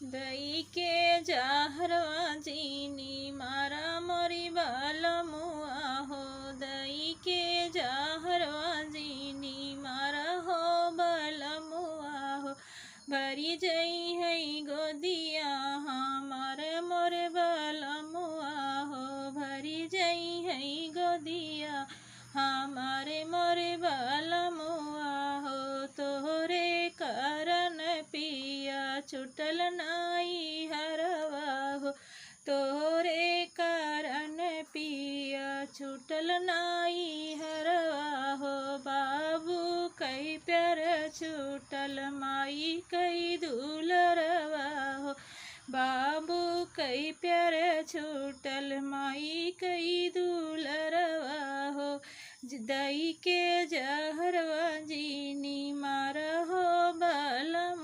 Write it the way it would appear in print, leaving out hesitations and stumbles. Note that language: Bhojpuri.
दई के जहरवा जीनी मारा मोरी बालमुआ हो। दई के जहरवा जीनी मारा हो बालमुआ हो। भरी जई है गोदिया हमारे मोरे बालमुआ हो। भरी जई है गोदिया हमारे मोरे बालमुआ हो। तोहरे कारण पिया छुटल नाई हरवा हो। तोहरे कारण पिया छुटल नाई हरवा हो। बाबू कई प्यार छूटल माई कई दुलरवा हो। बाबू कई प्यार छूटल माई कई दुलरवा हो। दई के जहरवा जीनी मारा हो बालम